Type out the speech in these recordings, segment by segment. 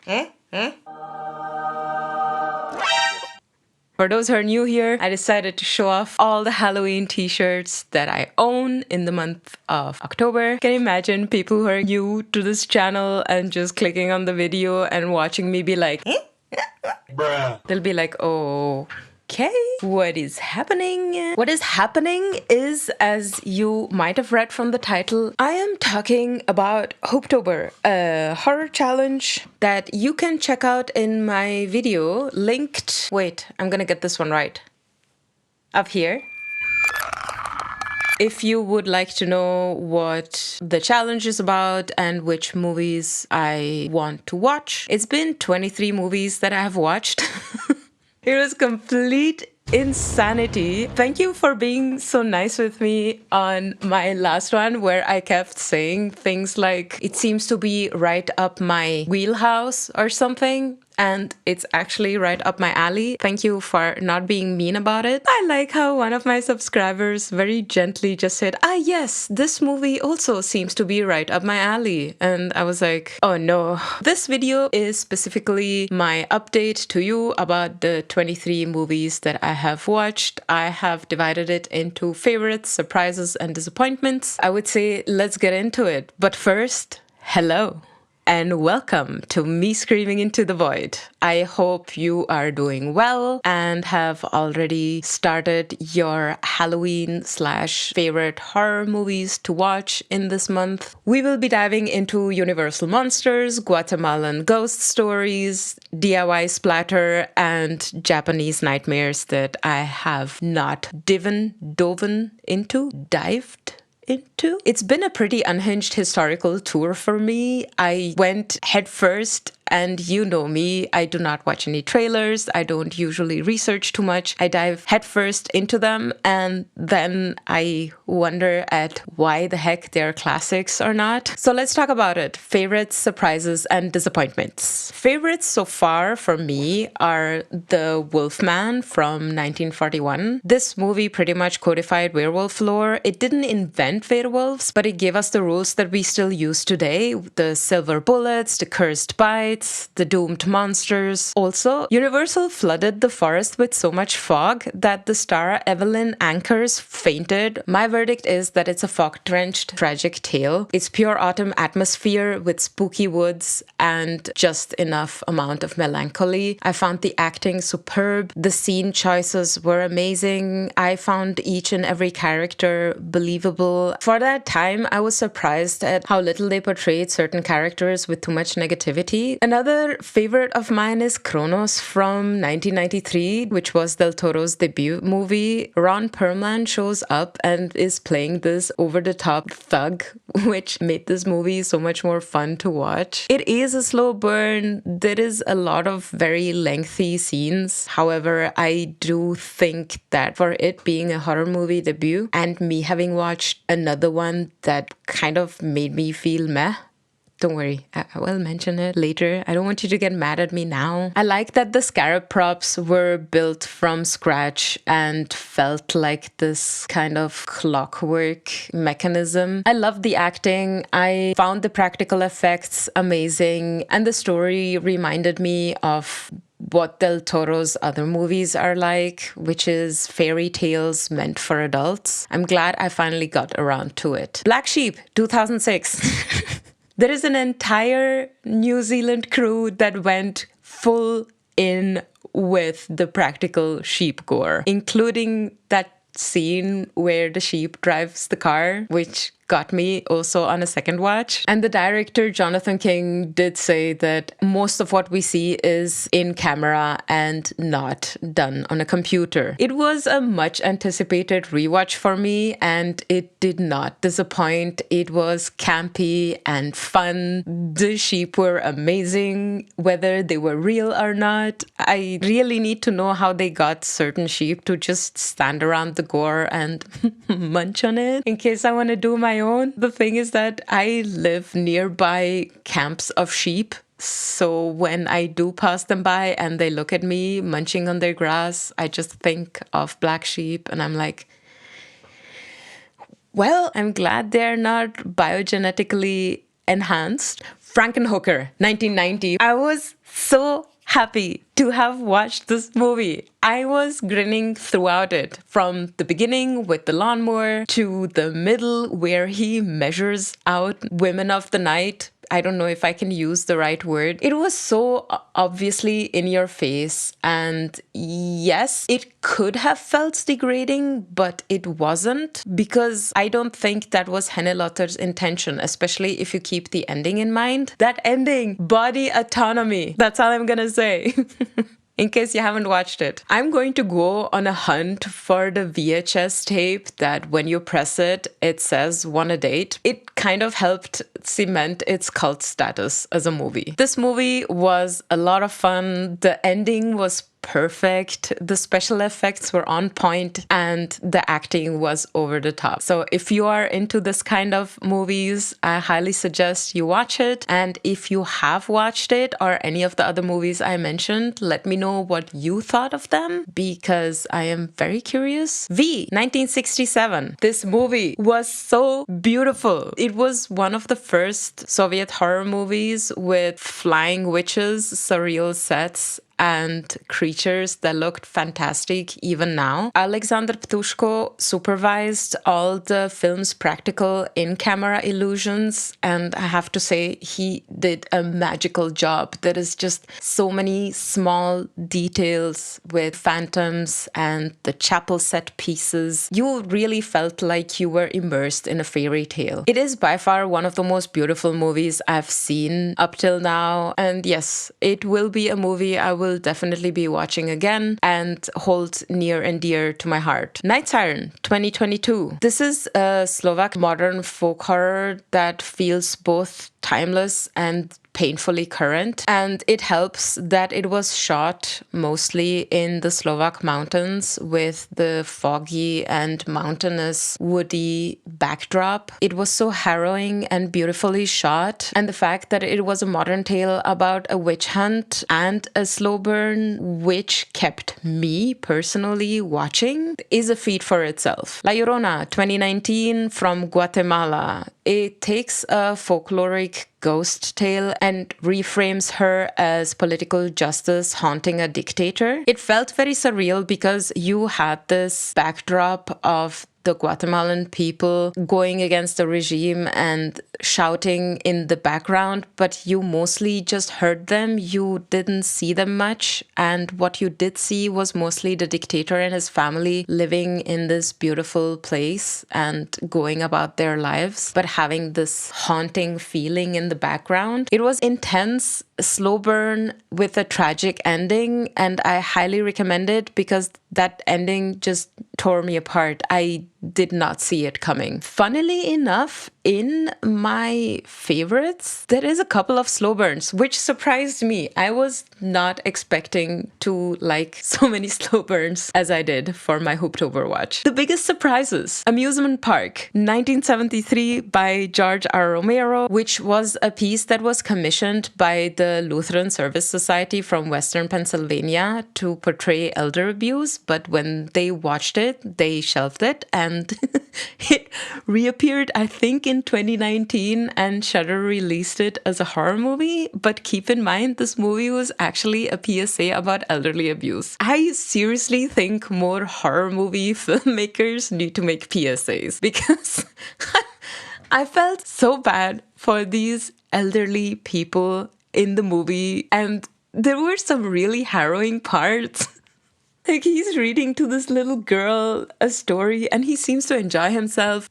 For those who are new here, I decided to show off all the Halloween t-shirts that I own in the month of October. Can you imagine people who are new to this channel and just clicking on the video and watching me be like, bruh. They'll be like, oh, okay, what is happening? What is happening is, as you might have read from the title, I am talking about Hooptober, a horror challenge that you can check out in my video linked. Wait, I'm gonna get this one right. Up here. If you would like to know what the challenge is about and which movies I want to watch, it's been 23 movies that I have watched. It was complete insanity. Thank you for being so nice with me on my last one where I kept saying things like, it seems to be right up my wheelhouse or something. And it's actually right up my alley. Thank you for not being mean about it. I like how one of my subscribers very gently just said, ah yes, this movie also seems to be right up my alley. And I was like, oh no. This video is specifically my update to you about the 23 movies that I have watched. I have divided it into favorites, surprises, and disappointments. I would say let's get into it. But first, hello. And welcome to me screaming into the void. I hope you are doing well and have already started your Halloween/favorite horror movies to watch in this month. We will be diving into Universal Monsters, Guatemalan ghost stories, DIY splatter, and Japanese nightmares that I have not dived into. It's been a pretty unhinged historical tour for me. I went headfirst, and you know me, I do not watch any trailers. I don't usually research too much. I dive headfirst into them, and then I wonder at why the heck they're classics or not. So let's talk about it. Favorites, surprises, and disappointments. Favorites so far for me are The Wolfman from 1941. This movie pretty much codified werewolf lore. It didn't invent werewolves, but it gave us the rules that we still use today. The silver bullets, the cursed bites, the doomed monsters. Also, Universal flooded the forest with so much fog that the star Evelyn anchors fainted. My verdict is that it's a fog-drenched, tragic tale. It's pure autumn atmosphere with spooky woods and just enough amount of melancholy. I found the acting superb. The scene choices were amazing. I found each and every character believable. For that time, I was surprised at how little they portrayed certain characters with too much negativity. Another favorite of mine is Kronos from 1993, which was Del Toro's debut movie. Ron Perlman shows up and is playing this over-the-top thug, which made this movie so much more fun to watch. It is a slow burn. There is a lot of very lengthy scenes. However, I do think that for it being a horror movie debut and me having watched another one that kind of made me feel meh. Don't worry, I will mention it later. I don't want you to get mad at me now. I like that the scarab props were built from scratch and felt like this kind of clockwork mechanism. I love the acting. I found the practical effects amazing, and the story reminded me of what Del Toro's other movies are like, which is fairy tales meant for adults. I'm glad I finally got around to it. Black Sheep, 2006. There is an entire New Zealand crew that went full in with the practical sheep gore, including that scene where the sheep drives the car, which got me also on a second watch. And the director, Jonathan King, did say that most of what we see is in camera and not done on a computer. It was a much anticipated rewatch for me, and it did not disappoint. It was campy and fun. The sheep were amazing, whether they were real or not. I really need to know how they got certain sheep to just stand around the gore and munch on it in case I want to do my own. The thing is that I live nearby camps of sheep. So when I do pass them by and they look at me munching on their grass, I just think of black sheep and I'm like, well, I'm glad they're not biogenetically enhanced. Frankenhooker, 1990. I was so happy to have watched this movie. I was grinning throughout it, from the beginning with the lawnmower to the middle where he measures out women of the night. I don't know if I can use the right word. It was so obviously in your face. And yes, it could have felt degrading, but it wasn't, because I don't think that was Henelotter's intention, especially if you keep the ending in mind. That ending, body autonomy. That's all I'm gonna say. In case you haven't watched it. I'm going to go on a hunt for the VHS tape that when you press it, it says "wanna date." It kind of helped cement its cult status as a movie. This movie was a lot of fun. The ending was perfect. The special effects were on point and the acting was over the top. So if you are into this kind of movies, I highly suggest you watch it. And if you have watched it or any of the other movies I mentioned, let me know what you thought of them, because I am very curious. V, 1967. This movie was so beautiful. It was one of the first Soviet horror movies with flying witches, surreal sets, and creatures that looked fantastic even now. Alexander Ptushko supervised all the film's practical in-camera illusions, and I have to say he did a magical job. There is just so many small details with phantoms and the chapel set pieces. You really felt like you were immersed in a fairy tale. It is by far one of the most beautiful movies I've seen up till now, and yes, it will be a movie I will definitely be watching again and hold near and dear to my heart. Night Siren, 2022. This is a Slovak modern folk horror that feels both timeless and painfully current, and it helps that it was shot mostly in the Slovak mountains with the foggy and mountainous woody backdrop. It was so harrowing and beautifully shot, and the fact that it was a modern tale about a witch hunt and a slow burn, which kept me personally watching, is a feat for itself. La Llorona, 2019, from Guatemala. It takes a folkloric ghost tale and reframes her as political justice haunting a dictator. It felt very surreal because you had this backdrop of the Guatemalan people going against the regime and shouting in the background, but you mostly just heard them. You didn't see them much. And what you did see was mostly the dictator and his family living in this beautiful place and going about their lives, but having this haunting feeling in the background. It was intense, slow burn with a tragic ending, and I highly recommend it because that ending just tore me apart. I did not see it coming. Funnily enough, in my favorites, there is a couple of slow burns, which surprised me. I was not expecting to like so many slow burns as I did for my Hooptober watch. The biggest surprises: Amusement Park, 1973 by George R. Romero, which was a piece that was commissioned by the Lutheran Service Society from Western Pennsylvania to portray elder abuse, but when they watched it, they shelved it, and it reappeared, I think, in 2019, and Shudder released it as a horror movie. But keep in mind, this movie was actually a PSA about elderly abuse. I seriously think more horror movie filmmakers need to make PSAs, because I felt so bad for these elderly people in the movie, and there were some really harrowing parts. Like, he's reading to this little girl a story and he seems to enjoy himself.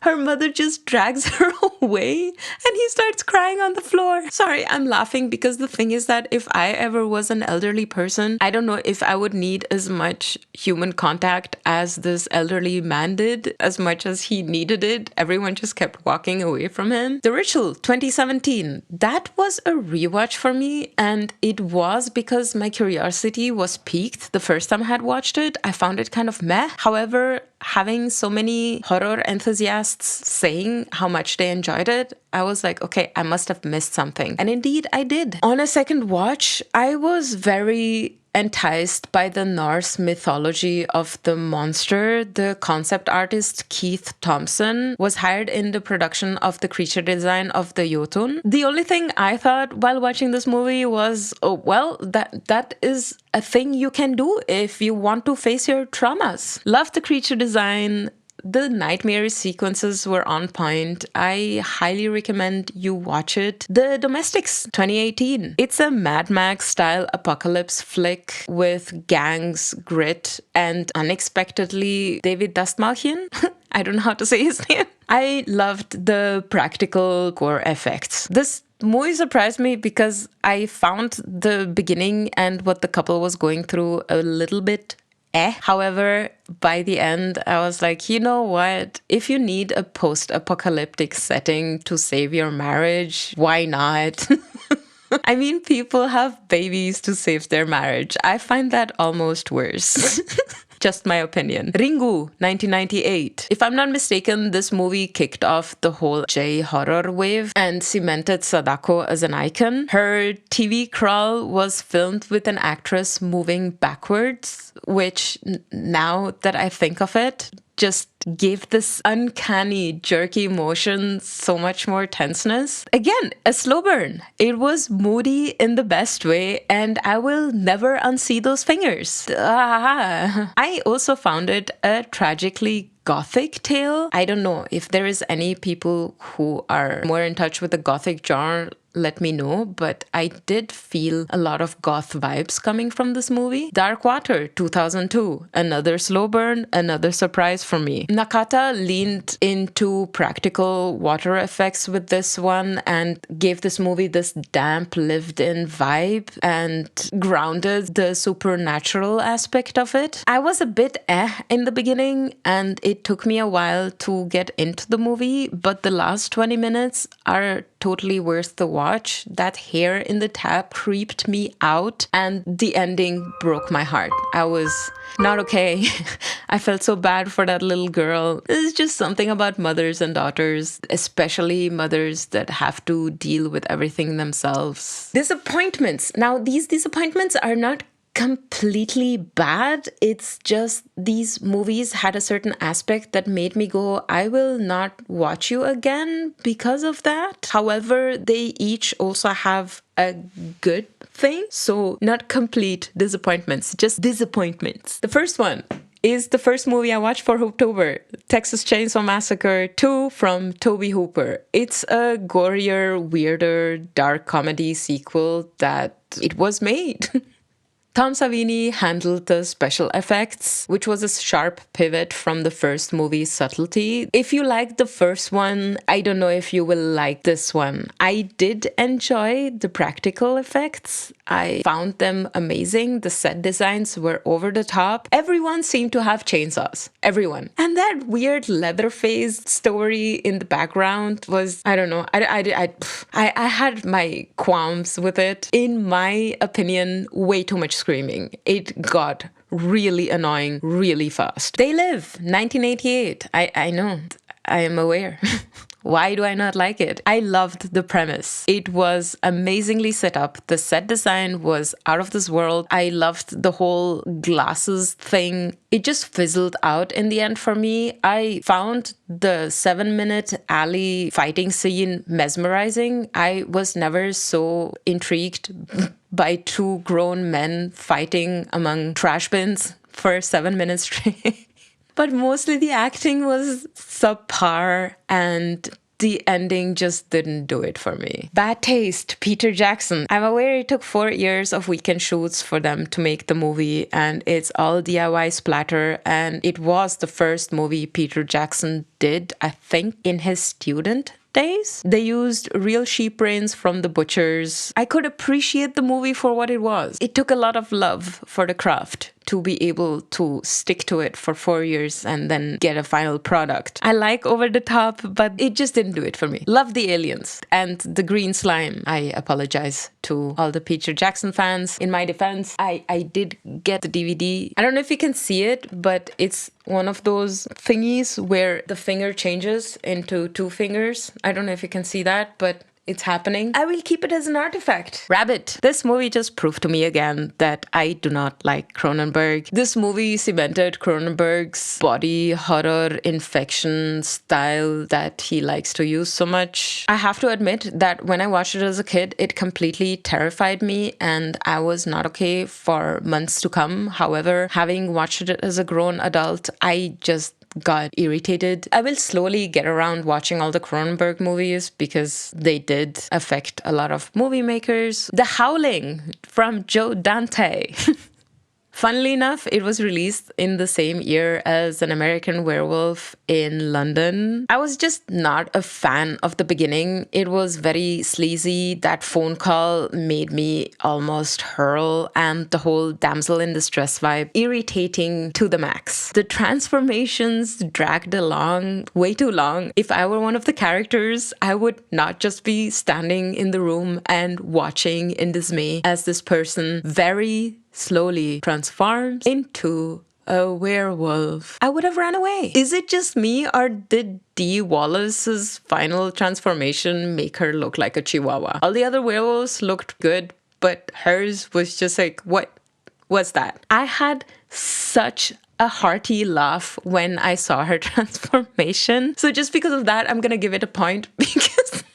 Her mother just drags her away and he starts crying on the floor. Sorry, I'm laughing because the thing is that if I ever was an elderly person, I don't know if I would need as much human contact as this elderly man did, as much as he needed it. Everyone just kept walking away from him. The Ritual, 2017. That was a rewatch for me, and it was because my curiosity was piqued the first time I had watched it. I found it kind of meh. However, having so many horror enthusiasts saying how much they enjoyed it, I was like, okay, I must have missed something. And indeed, I did. On a second watch, I was very enticed by the Norse mythology of the monster, the concept artist Keith Thompson was hired in the production of the creature design of the Jotun. The only thing I thought while watching this movie was, oh, well, that is a thing you can do if you want to face your traumas. Love the creature design. The nightmare sequences were on point. I highly recommend you watch it. The Domestics, 2018. It's a Mad Max style apocalypse flick with gangs, grit, and unexpectedly David Dastmalchian. I don't know how to say his name. I loved the practical gore effects. This movie surprised me because I found the beginning and what the couple was going through a little bit However, by the end, I was like, you know what? If you need a post-apocalyptic setting to save your marriage, why not? I mean, people have babies to save their marriage. I find that almost worse. Just my opinion. Ringu, 1998. If I'm not mistaken, this movie kicked off the whole J-horror wave and cemented Sadako as an icon. Her TV crawl was filmed with an actress moving backwards, which now that I think of it, just gave this uncanny, jerky motion so much more tenseness. Again, a slow burn. It was moody in the best way, and I will never unsee those fingers. I also found it a tragically gothic tale. I don't know if there is any people who are more in touch with the gothic genre, let me know, but I did feel a lot of goth vibes coming from this movie. Dark Water, 2002. Another slow burn, another surprise for me. Nakata leaned into practical water effects with this one and gave this movie this damp, lived-in vibe and grounded the supernatural aspect of it. I was a bit in the beginning, and it took me a while to get into the movie, but the last 20 minutes are totally worth the watch. That hair in the tap creeped me out, and the ending broke my heart. I was not okay. I felt so bad for that little girl. It's just something about mothers and daughters, especially mothers that have to deal with everything themselves. Disappointments. Now, these disappointments are not completely bad. It's just these movies had a certain aspect that made me go, I will not watch you again because of that. However, they each also have a good thing. So not complete disappointments, just disappointments. The first one is the first movie I watched for Hooptober, Texas Chainsaw Massacre 2 from Tobe Hooper. It's a gorier, weirder, dark comedy sequel that it was made. Tom Savini handled the special effects, which was a sharp pivot from the first movie's subtlety. If you liked the first one, I don't know if you will like this one. I did enjoy the practical effects. I found them amazing. The set designs were over the top. Everyone seemed to have chainsaws. Everyone. And that weird Leatherface story in the background was, I don't know, I had my qualms with it. In my opinion, way too much screaming. It got really annoying really fast. They Live, 1988. I know. I am aware. Why do I not like it? I loved the premise. It was amazingly set up. The set design was out of this world. I loved the whole glasses thing. It just fizzled out in the end for me. I found the 7-minute alley fighting scene mesmerizing. I was never so intrigued by two grown men fighting among trash bins for 7 minutes straight. But mostly the acting was subpar and the ending just didn't do it for me. Bad Taste, Peter Jackson. I'm aware it took 4 years of weekend shoots for them to make the movie, and it's all DIY splatter, and it was the first movie Peter Jackson did, I think, in his student days. They used real sheep brains from the butchers. I could appreciate the movie for what it was. It took a lot of love for the craft to be able to stick to it for 4 years and then get a final product. I like over the top, but it just didn't do it for me. Love the aliens and the green slime. I apologize to all the Peter Jackson fans. In my defense, I did get the DVD. I don't know if you can see it, but it's one of those thingies where the finger changes into two fingers. I don't know if you can see that, but it's happening, I will keep it as an artifact. Rabbit. This movie just proved to me again that I do not like Cronenberg. This movie cemented Cronenberg's body horror infection style that he likes to use so much. I have to admit that when I watched it as a kid, it completely terrified me and I was not okay for months to come. However, having watched it as a grown adult, I just got irritated. I will slowly get around watching all the Cronenberg movies because they did affect a lot of movie makers. The Howling from Joe Dante. Funnily enough, it was released in the same year as An American Werewolf in London. I was just not a fan of the beginning. It was very sleazy. That phone call made me almost hurl, and the whole damsel in distress vibe irritating to the max. The transformations dragged along way too long. If I were one of the characters, I would not just be standing in the room and watching in dismay as this person very slowly transforms into a werewolf. I would have run away. Is it just me, or did Dee Wallace's final transformation make her look like a chihuahua? All the other werewolves looked good, but hers was just like, what was that? I had such a hearty laugh when I saw her transformation. So just because of that, I'm gonna give it a point because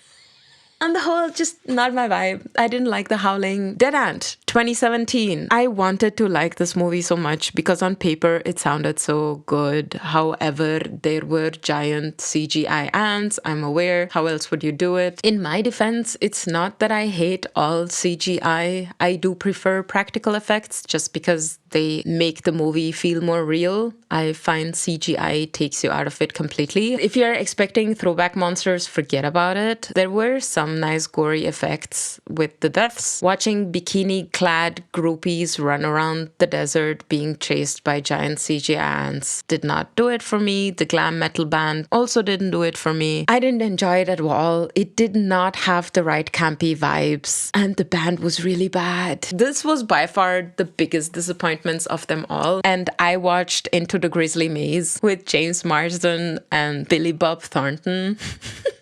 on the whole, just not my vibe. I didn't like The Howling. Dead Ant, 2017. I wanted to like this movie so much because on paper it sounded so good. However, there were giant CGI ants, I'm aware. How else would you do it? In my defense, it's not that I hate all CGI. I do prefer practical effects just because they make the movie feel more real. I find CGI takes you out of it completely. If you're expecting throwback monsters, forget about it. There were some nice gory effects with the deaths. Watching bikini-clad groupies run around the desert being chased by giant CGI ants did not do it for me. The glam metal band also didn't do it for me. I didn't enjoy it at all. It did not have the right campy vibes, and the band was really bad. This was by far the biggest disappointment of them all. And I watched Into the Grizzly Maze with James Marsden and Billy Bob Thornton.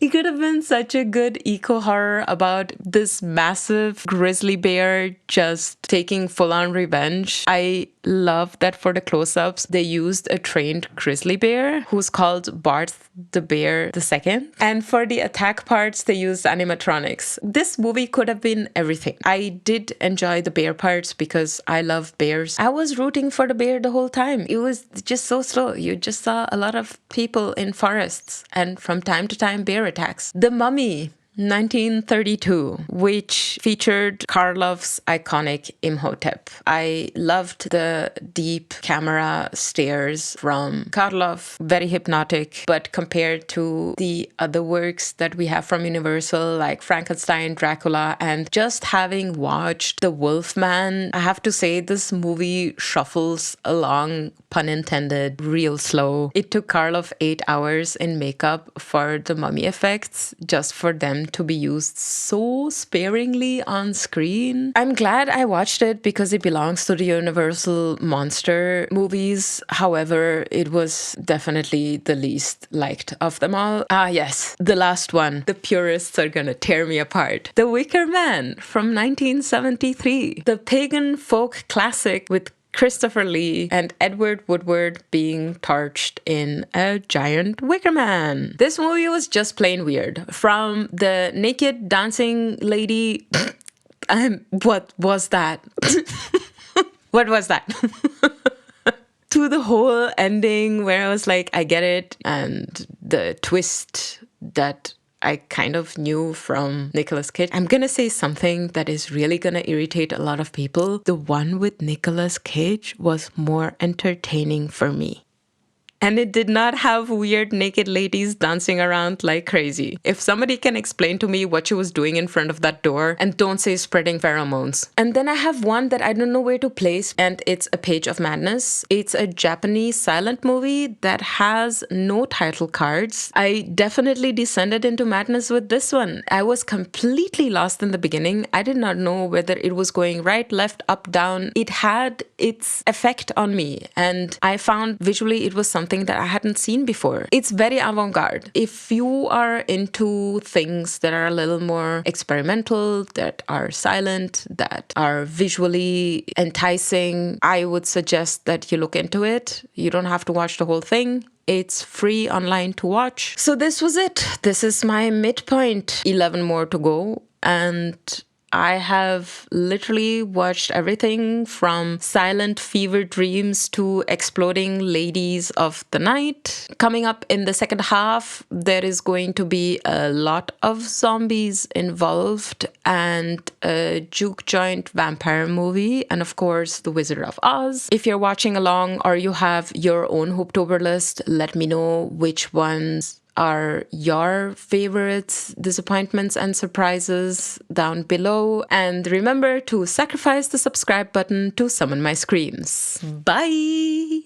It could have been such a good eco-horror about this massive grizzly bear just taking full-on revenge. I love that for the close-ups, they used a trained grizzly bear who's called Barth the Bear II. And for the attack parts, they used animatronics. This movie could have been everything. I did enjoy the bear parts because I love bears. I was rooting for the bear the whole time. It was just so slow. You just saw a lot of people in forests and from time to time bear attacks. The Mummy, 1932, which featured Karloff's iconic Imhotep. I loved the deep camera stares from Karloff, very hypnotic, but compared to the other works that we have from Universal, like Frankenstein, Dracula, and just having watched The Wolfman, I have to say this movie shuffles along, pun intended, real slow. It took Karloff 8 hours in makeup for the mummy effects, just for them to be used so sparingly on screen. I'm glad I watched it because it belongs to the Universal monster movies. However, it was definitely the least liked of them all. Ah, yes, the last one. The purists are gonna tear me apart. The Wicker Man from 1973. The pagan folk classic with Christopher Lee and Edward Woodward being torched in a giant wicker man. This movie was just plain weird. From the naked dancing lady... what was that? What was that? To the whole ending where I was like, I get it. And the twist that I kind of knew from Nicolas Cage. I'm gonna say something that is really gonna irritate a lot of people. The one with Nicolas Cage was more entertaining for me. And it did not have weird naked ladies dancing around like crazy. If somebody can explain to me what she was doing in front of that door, and don't say spreading pheromones. And then I have one that I don't know where to place, and it's A Page of Madness. It's a Japanese silent movie that has no title cards. I definitely descended into madness with this one. I was completely lost in the beginning. I did not know whether it was going right, left, up, down. It had its effect on me, and I found visually it was something something that I hadn't seen before. It's very avant-garde. If you are into things that are a little more experimental, that are silent, that are visually enticing, I would suggest that you look into it. You don't have to watch the whole thing. It's free online to watch. So this was it. This is my midpoint. 11 more to go. And I have literally watched everything from Silent Fever Dreams to Exploding Ladies of the Night. Coming up in the second half, there is going to be a lot of zombies involved and a juke joint vampire movie, and of course, The Wizard of Oz. If you're watching along or you have your own Hooptober list, let me know which ones are your favorites, disappointments and surprises down below. And remember to sacrifice the subscribe button to summon my screams. Bye!